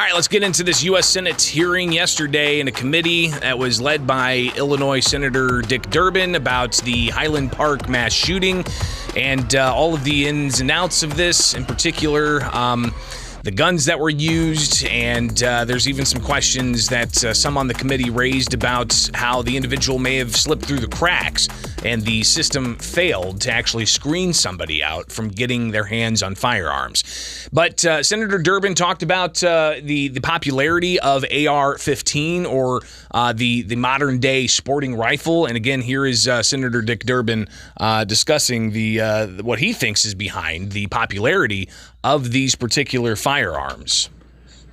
right, let's get into this U.S. Senate hearing yesterday in a committee that was led by Illinois Senator Dick Durbin about the Highland Park mass shooting and all of the ins and outs of this, in particular, the guns that were used, and there's even some questions that some on the committee raised about how the individual may have slipped through the cracks and the system failed to actually screen somebody out from getting their hands on firearms. But Senator Durbin talked about the popularity of AR-15, or the modern-day sporting rifle. And again, here is Senator Dick Durbin discussing what he thinks is behind the popularity of these particular firearms.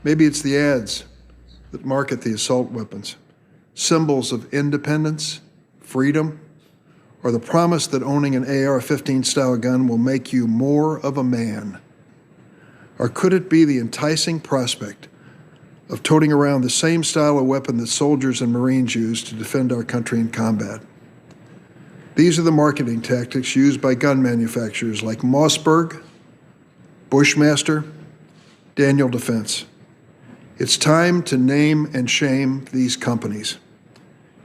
Maybe it's the ads that market the assault weapons, symbols of independence, freedom, or the promise that owning an AR-15 style gun will make you more of a man. Or could it be the enticing prospect of toting around the same style of weapon that soldiers and Marines use to defend our country in combat? These are the marketing tactics used by gun manufacturers like Mossberg, Bushmaster, Daniel Defense. It's time to name and shame these companies.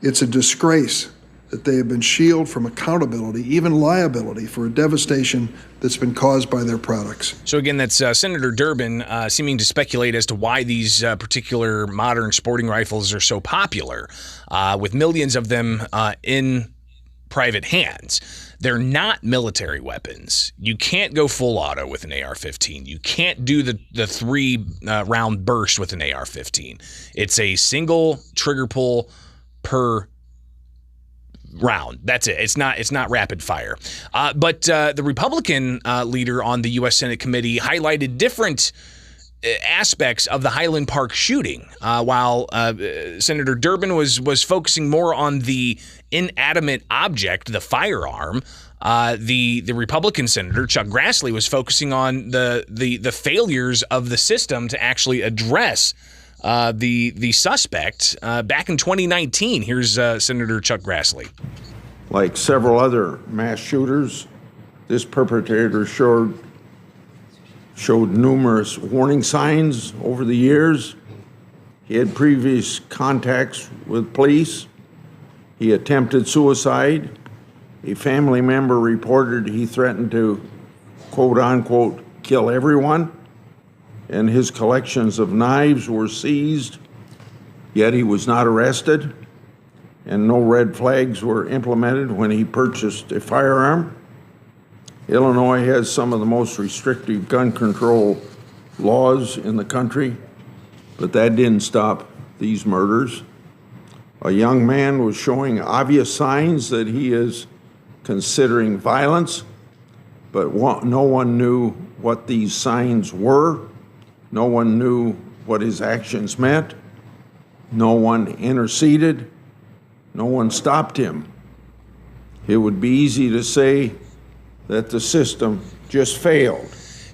It's a disgrace that they have been shielded from accountability, even liability, for a devastation that's been caused by their products. So again, that's Senator Durbin seeming to speculate as to why these particular modern sporting rifles are so popular, with millions of them in private hands. They're not military weapons. You can't go full auto with an AR-15. You can't do the three round burst with an AR-15. It's a single trigger pull per round. That's it. It's not rapid fire. But the Republican leader on the U.S. Senate committee highlighted different aspects of the Highland Park shooting, while Senator Durbin was focusing more on the inanimate object, the firearm. The Republican Senator ChuckGrassley was focusing on the failures of the system to actually address the suspect back in 2019. Here's Senator ChuckGrassley. Like several other mass shooters, this perpetrator showed numerous warning signs over the years. He had previous contacts with police. He attempted suicide. A family member reported he threatened to, quote unquote, kill everyone, and his collections of knives were seized, yet he was not arrested, and no red flags were implemented when he purchased a firearm. Illinois has some of the most restrictive gun control laws in the country, but that didn't stop these murders. A young man was showing obvious signs that he is considering violence, but no one knew what these signs were. No one knew what his actions meant. No one interceded. No one stopped him. It would be easy to say that the system just failed.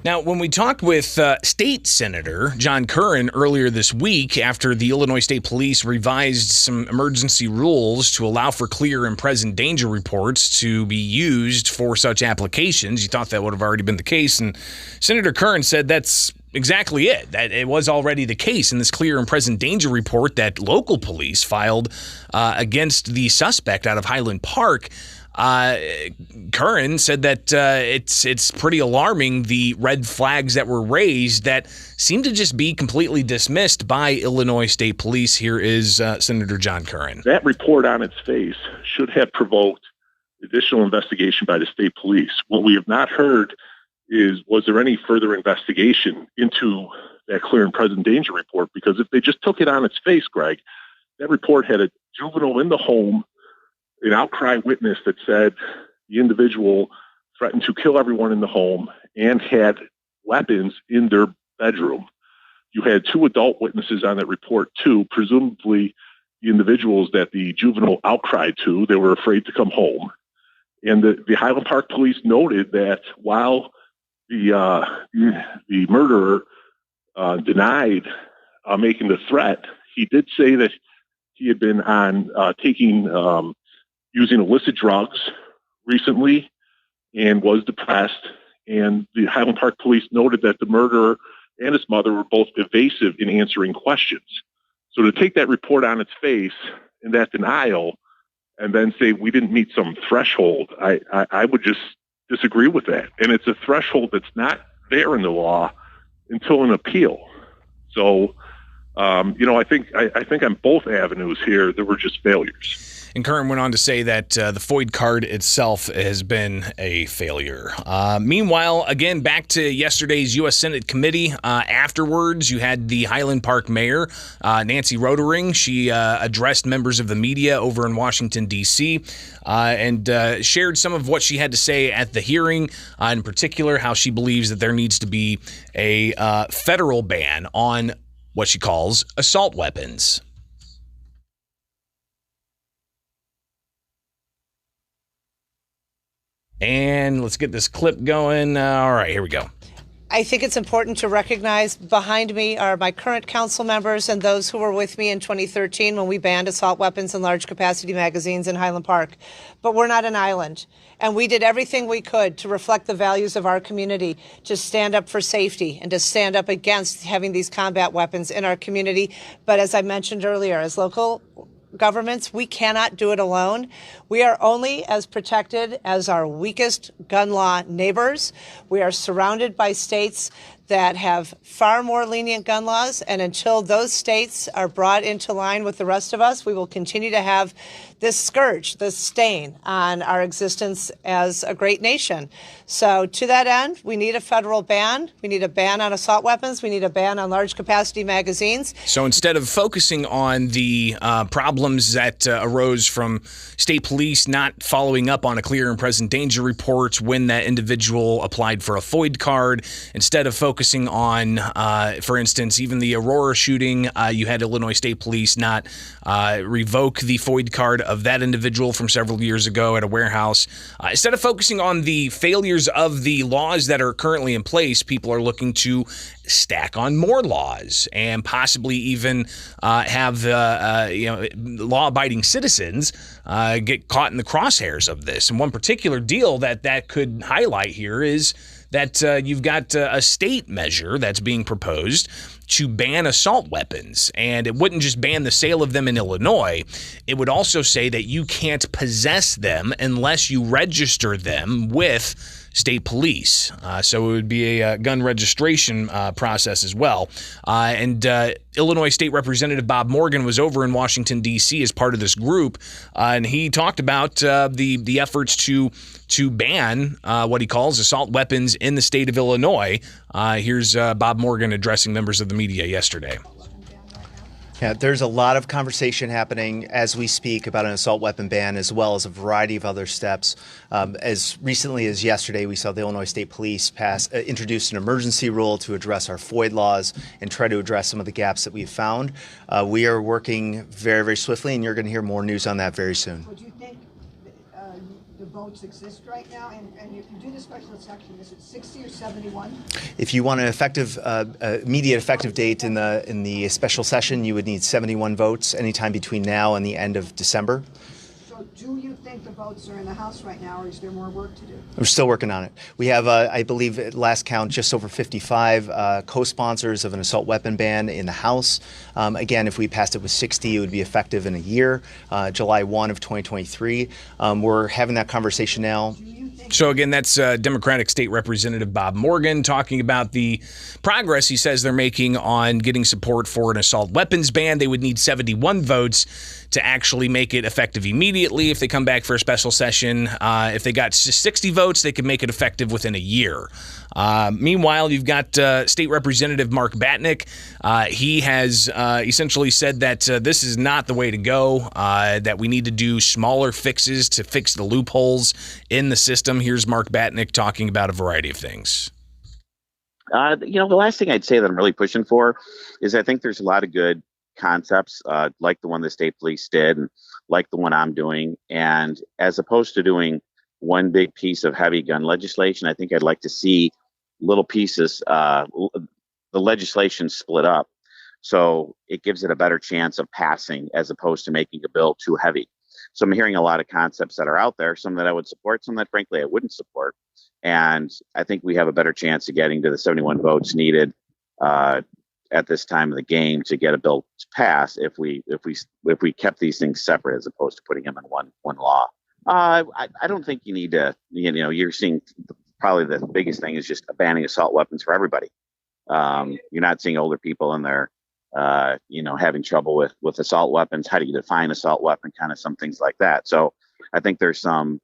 Now, when we talked with State Senator John Cullerton earlier this week after the Illinois State Police revised some emergency rules to allow for clear and present danger reports to be used for such applications, you thought that would have already been the case, and Senator Cullerton said that's exactly it, that it was already the case in this clear and present danger report that local police filed against the suspect out of Highland Park. Cullerton said that it's pretty alarming, the red flags that were raised that seem to just be completely dismissed by Illinois State Police. Here is Senator John Cullerton. That report on its face should have provoked additional investigation by the state police. What we have not heard is, was there any further investigation into that clear and present danger report? Because if they just took it on its face, Greg, that report had a juvenile in the home, an outcry witness that said the individual threatened to kill everyone in the home and had weapons in their bedroom. You had two adult witnesses on that report too, presumably the individuals that the juvenile outcried to. They were afraid to come home. And the Highland Park police noted that while the murderer denied making the threat, he did say that he had been on using illicit drugs recently and was depressed. And the Highland Park police noted that the murderer and his mother were both evasive in answering questions. So to take that report on its face and that denial and then say we didn't meet some threshold, I would just disagree with that. And it's a threshold that's not there in the law until an appeal. So, I think on both avenues here, there were just failures. And Curran went on to say that the FOID card itself has been a failure. Meanwhile, again, back to yesterday's U.S. Senate committee. Afterwards, you had the Highland Park mayor, Nancy Rotering. She addressed members of the media over in Washington, D.C., and shared some of what she had to say at the hearing, in particular, how she believes that there needs to be a federal ban on what she calls assault weapons. And let's get this clip going. All right, here we go. I think it's important to recognize behind me are my current council members and those who were with me in 2013 when we banned assault weapons and large capacity magazines in Highland Park. But we're not an island. And we did everything we could to reflect the values of our community, to stand up for safety and to stand up against having these combat weapons in our community. But as I mentioned earlier, as local governments, we cannot do it alone. We are only as protected as our weakest gun law neighbors. We are surrounded by states that have far more lenient gun laws, and until those states are brought into line with the rest of us, we will continue to have this scourge, this stain on our existence as a great nation. So to that end, we need a federal ban. We need a ban on assault weapons. We need a ban on large capacity magazines. So instead of focusing on the problems that arose from state police not following up on a clear and present danger report when that individual applied for a FOID card, instead of focusing on, for instance, even the Aurora shooting, you had Illinois State Police not revoke the FOID card of that individual from several years ago at a warehouse. Instead of focusing on the failures of the laws that are currently in place, people are looking to stack on more laws and possibly even have law-abiding citizens get caught in the crosshairs of this. And one particular deal that could highlight here is that you've got a state measure that's being proposed to ban assault weapons. And it wouldn't just ban the sale of them in Illinois. It would also say that you can't possess them unless you register them with state police. So it would be a gun registration process as well. And Illinois State Representative Bob Morgan was over in Washington, D.C. as part of this group, and he talked about the efforts to ban what he calls assault weapons in the state of Illinois. Here's Bob Morgan addressing members of the media yesterday. Yeah, there's a lot of conversation happening as we speak about an assault weapon ban, as well as a variety of other steps. As recently as yesterday, we saw the Illinois State Police introduce an emergency rule to address our FOID laws and try to address some of the gaps that we've found. We are working very, very swiftly, and you're going to hear more news on that very soon. Would you think the votes exist right now? And if you do the special section, is it 60 or 71? If you want an effective, immediate effective date in the special session, you would need 71 votes anytime between now and the end of December. So do you think the votes are in the House right now, or is there more work to do? We're still working on it. We have, I believe, at last count, just over 55 co-sponsors of an assault weapon ban in the House. Again, if we passed it with 60, it would be effective in a year, July 1 of 2023. We're having that conversation now. So again, that's Democratic State Representative Bob Morgan talking about the progress he says they're making on getting support for an assault weapons ban. They would need 71 votes to actually make it effective immediately if they come back for a special session. If they got 60 votes, they could make it effective within a year. Meanwhile, you've got State Representative Mark Batnick. He has essentially said that this is not the way to go, that we need to do smaller fixes to fix the loopholes in the system. Here's Mark Batnick talking about a variety of things. The last thing I'd say that I'm really pushing for is I think there's a lot of good concepts like the one the state police did and like the one I'm doing. And as opposed to doing one big piece of heavy gun legislation, I think I'd like to see little pieces, the legislation split up. So it gives it a better chance of passing as opposed to making a bill too heavy. So I'm hearing a lot of concepts that are out there, some that I would support, some that frankly I wouldn't support. And I think we have a better chance of getting to the 71 votes needed at this time of the game to get a bill to pass if we kept these things separate as opposed to putting them in one law. I don't think you need to. You're seeing probably the biggest thing is just banning assault weapons for everybody. You're not seeing older people in there, having trouble with assault weapons. How do you define assault weapon? Kind of some things like that. So I think there's some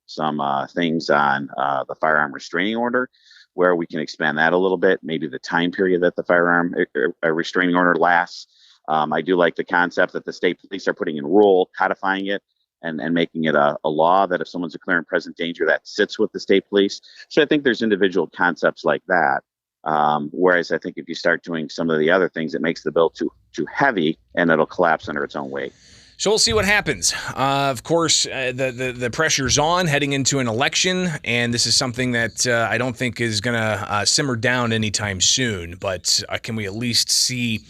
things on the firearm restraining order where we can expand that a little bit. Maybe the time period that the firearm restraining order lasts. I do like the concept that the state police are putting in rule, codifying it, and making it a law that if someone's a clear and present danger, that sits with the state police. So I think there's individual concepts like that. Whereas I think if you start doing some of the other things, it makes the bill too heavy and it'll collapse under its own weight. So we'll see what happens. Of course, the pressure's on heading into an election, and this is something that I don't think is going to simmer down anytime soon. But can we at least see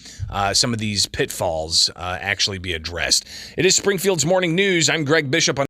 some of these pitfalls actually be addressed? It is Springfield's Morning News. I'm Greg Bishop on